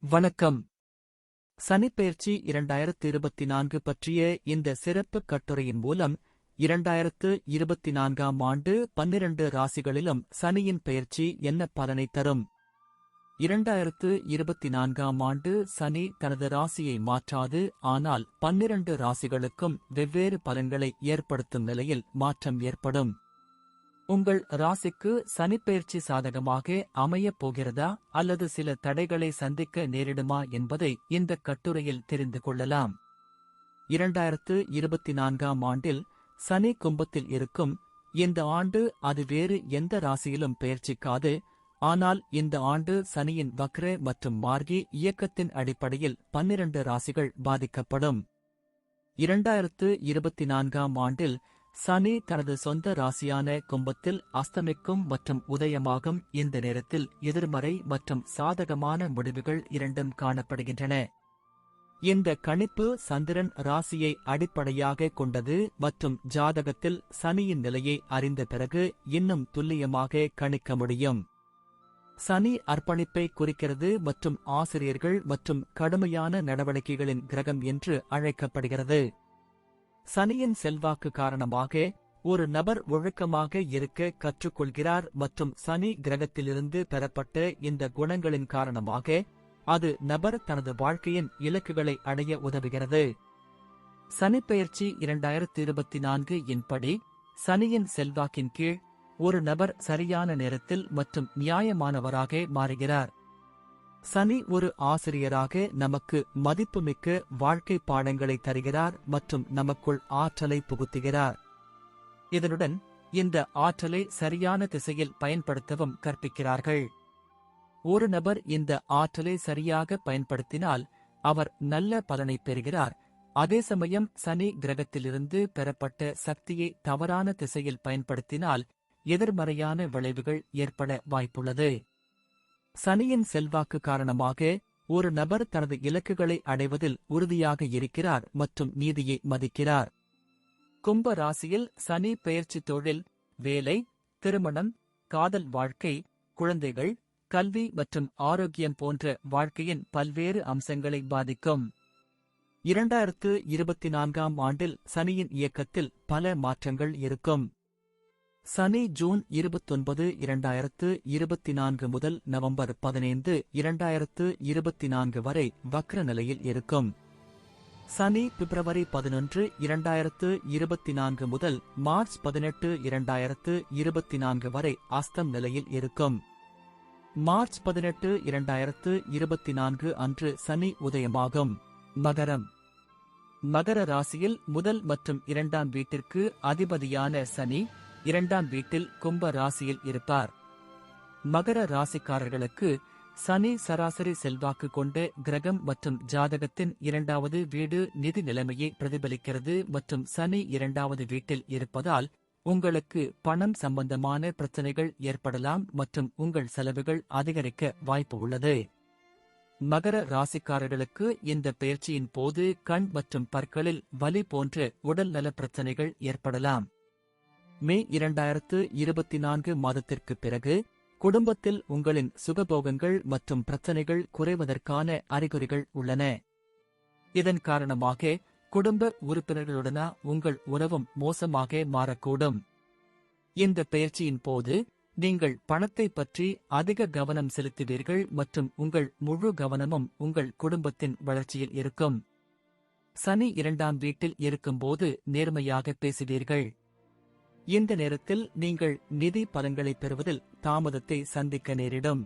வணக்கம். சனிப்பெயர்ச்சி 2024 பற்றிய இந்த சிறப்பு கட்டுரையின் மூலம் 2024ஆம் ஆண்டு 12 ராசிகளிலும் சனியின் பெயர்ச்சி என்ன பலனை தரும்? 2024ஆம் ஆண்டு சனி தனது ராசியை மாற்றாது, ஆனால் 12 ராசிகளுக்கும் வெவ்வேறு பலன்களை ஏற்படுத்தும் நிலையில் மாற்றம் ஏற்படும். உங்கள் ராசிக்கு சனிப்பெயர்ச்சி சாதகமாக அமையப் போகிறதா அல்லது சில தடைகளை சந்திக்க நேரிடுமா என்பதை இந்த கட்டுரையில் தெரிந்து கொள்ளலாம். 2024ஆம் ஆண்டில் சனி கும்பத்தில் இருக்கும். இந்த ஆண்டு அது வேறு எந்த ராசியிலும் பெயர்ச்சிக்காது. ஆனால் இந்த ஆண்டு சனியின் வக்ர மற்றும் மார்கி இயக்கத்தின் அடிப்படையில் 12 ராசிகள் பாதிக்கப்படும். 2024ஆம் ஆண்டில் சனி தனது சொந்த ராசியான கும்பத்தில் அஸ்தமிக்கும் மற்றும் உதயமாகும். இந்த நேரத்தில் எதிர்மறை மற்றும் சாதகமான முடிவுகள் இரண்டும் காணப்படுகின்றன. இந்த கணிப்பு சந்திரன் ராசியை அடிப்படையாக கொண்டது மற்றும் ஜாதகத்தில் சனியின் நிலையை அறிந்த பிறகு இன்னும் துல்லியமாக கணிக்க முடியும். சனி அர்ப்பணிப்பை குறிக்கிறது மற்றும் ஆசிரியர்கள் மற்றும் கடுமையான நடவடிக்கைகளின் கிரகம் என்று அழைக்கப்படுகிறது. சனியின் செல்வாக்கு காரணமாக ஒரு நபர் ஒழுக்கமாக இருக்க கற்றுக்கொள்கிறார் மற்றும் சனி கிரகத்திலிருந்து பெறப்பட்ட இந்த குணங்களின் காரணமாக அது நபர் தனது வாழ்க்கையின் இலக்குகளை அடைய உதவுகிறது. சனிப்பெயர்ச்சி 2024 இன்படி சனியின் செல்வாக்கின் கீழ் ஒரு நபர் சரியான நேரத்தில் மற்றும் நியாயமானவராக மாறுகிறார். சனி ஒரு ஆசிரியராக நமக்கு மதிப்புமிக்க வாழ்க்கை பாடங்களை தருகிறார் மற்றும் நமக்குள் ஆற்றலை புகுத்துகிறார். இதனுடன் இந்த ஆற்றலை சரியான திசையில் பயன்படுத்தவும் கற்பிக்கிறார்கள். ஒரு நபர் இந்த ஆற்றலை சரியாக பயன்படுத்தினால் அவர் நல்ல பலனை பெறுகிறார். அதே சமயம் சனி கிரகத்திலிருந்து பெறப்பட்ட சக்தியை தவறான திசையில் பயன்படுத்தினால் எதிர்மறையான விளைவுகள் ஏற்பட வாய்ப்புள்ளது. சனியின் செல்வாக்கு காரணமாக ஒரு நபர் தனது இலக்குகளை அடைவதில் உறுதியாக இருக்கிறார் மற்றும் நீதியை மதிக்கிறார். கும்ப ராசியில் சனி பெயர்ச்சி தொழில், வேலை, திருமணம், காதல் வாழ்க்கை, குழந்தைகள், கல்வி மற்றும் ஆரோக்கியம் போன்ற வாழ்க்கையின் பல்வேறு அம்சங்களை பாதிக்கும். 2024ஆம் ஆண்டில் சனியின் இயக்கத்தில் பல மாற்றங்கள் இருக்கும். சனி ஜூன் 29, 2024 முதல் நவம்பர் 15, 2024 வரை வக்ர நிலையில் இருக்கும். சனி பிப்ரவரி 11, 2024 முதல் மார்ச் 18, 2024 வரை அஸ்தம் நிலையில் இருக்கும். மார்ச் 18, 2024 அன்று சனி உதயமாகும். மகரம். மகர ராசியில் முதல் மற்றும் இரண்டாம் வீட்டிற்கு அதிபதியான சனி இரண்டாம் வீட்டில் கும்ப ராசியில் இருப்பார். மகர ராசிக்காரர்களுக்கு சனி சராசரி செல்வாக்கு கொண்ட கிரகம் மற்றும் ஜாதகத்தின் இரண்டாவது வீடு நிதி நிலைமையை பிரதிபலிக்கிறது மற்றும் சனி இரண்டாவது வீட்டில் இருப்பதால் உங்களுக்கு பணம் சம்பந்தமான பிரச்சனைகள் ஏற்படலாம் மற்றும் உங்கள் செலவுகள் அதிகரிக்க வாய்ப்பு உள்ளது. மகர ராசிக்காரர்களுக்கு இந்த பெயர்ச்சியின் போது கண் மற்றும் பற்களில் வலி போன்ற உடல் நல பிரச்சனைகள் ஏற்படலாம். மே 2024 மாதத்திற்கு பிறகு குடும்பத்தில் உங்களின் சுகபோகங்கள் மற்றும் பிரச்சனைகள் குறைவதற்கான அறிகுறிகள் உள்ளன. இதன் காரணமாக குடும்ப உறுப்பினர்களுடனா உங்கள் உறவும் மோசமாக மாறக்கூடும். இந்த பெயர்ச்சியின் போது நீங்கள் பணத்தை பற்றி அதிக கவனம் செலுத்துவீர்கள் மற்றும் உங்கள் முழு கவனமும் உங்கள் குடும்பத்தின் வளர்ச்சியில் இருக்கும். சனி இரண்டாம் வீட்டில் இருக்கும்போது நேர்மையாக பேசுவீர்கள். இந்த நேரத்தில் நீங்கள் நிதி பலன்களை பெறுவதில் தாமதத்தை சந்திக்க நேரிடும்.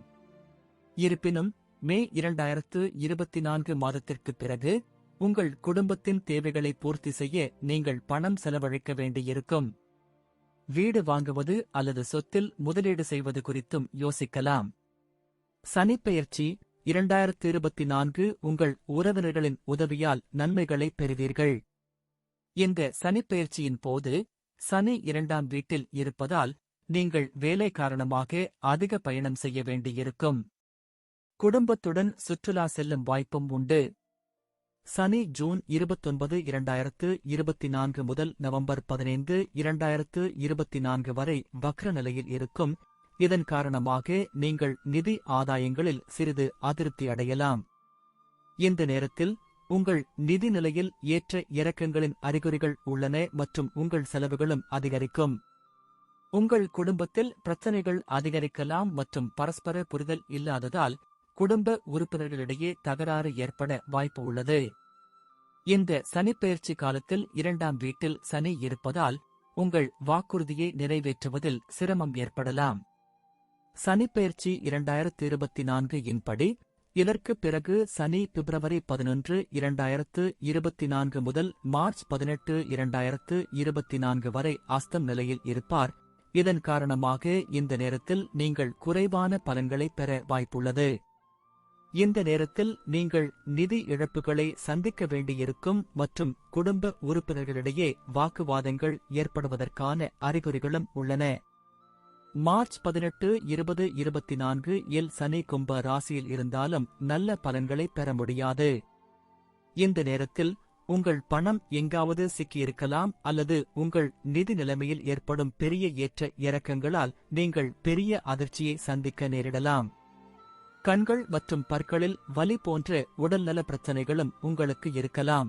இருப்பினும் மே 2024 மாதத்திற்கு பிறகு உங்கள் குடும்பத்தின் தேவைகளை பூர்த்தி செய்ய நீங்கள் பணம் செலவழிக்க வேண்டியிருக்கும். வீடு வாங்குவது அல்லது சொத்தில் முதலீடு செய்வது குறித்தும் யோசிக்கலாம். சனிப்பெயர்ச்சி 2024 உங்கள் உறவினர்களின் உதவியால் நன்மைகளை பெறுவீர்கள். இந்த சனிப்பெயர்ச்சியின் போது சனி இரண்டாம் வீட்டில் இருப்பதால் நீங்கள் வேலை காரணமாக அதிக பயணம் செய்ய வேண்டியிருக்கும். குடும்பத்துடன் சுற்றுலா செல்லும் வாய்ப்பும் உண்டு. சனி ஜூன் 29, 2024 முதல் நவம்பர் 15, 2024 வரை வக்ர நிலையில் இருக்கும். இதன் காரணமாக நீங்கள் நிதி ஆதாயங்களில் சிறிது அதிருப்தி அடையலாம். இந்த நேரத்தில் உங்கள் நிதி நிலையில் ஏற்ற இறக்கங்களின் அறிகுறிகள் உள்ளன மற்றும் உங்கள் செலவுகளும் அதிகரிக்கும். உங்கள் குடும்பத்தில் பிரச்சனைகள் அதிகரிக்கலாம் மற்றும் பரஸ்பர புரிதல் இல்லாததால் குடும்ப உறுப்பினர்களிடையே தகராறு ஏற்பட வாய்ப்பு உள்ளது. இந்த சனிப்பெயர்ச்சி காலத்தில் 2ஆம் வீட்டில் சனி இருப்பதால் உங்கள் வாக்குறுதியை நிறைவேற்றுவதில் சிரமம் ஏற்படலாம். சனிப்பெயர்ச்சி 2024 இன்படி இதற்கு பிறகு சனி பிப்ரவரி 11, 2024 முதல் மார்ச் 18, 2024 வரை அஸ்தம் நிலையில் இருப்பார். இதன் காரணமாக இந்த நேரத்தில் நீங்கள் குறைவான பலன்களை பெற வாய்ப்புள்ளது. இந்த நேரத்தில் நீங்கள் நிதி இழப்புகளை சந்திக்க வேண்டியிருக்கும் மற்றும் குடும்ப உறுப்பினர்களிடையே வாக்குவாதங்கள் ஏற்படுவதற்கான அறிகுறிகளும் உள்ளன. மார்ச் 18, 2024 இல் சனி கும்ப ராசியில் இருந்தாலும் நல்ல பலன்களை பெற முடியாது. இந்த நேரத்தில் உங்கள் பணம் எங்காவது சிக்கியிருக்கலாம் அல்லது உங்கள் நிதி நிலைமையில் ஏற்படும் பெரிய ஏற்ற இறக்கங்களால் நீங்கள் பெரிய அதிர்ச்சியை சந்திக்க நேரிடலாம். கண்கள் மற்றும் பற்களில் வலி போன்ற உடல்நல பிரச்சனைகளும் உங்களுக்கு இருக்கலாம்.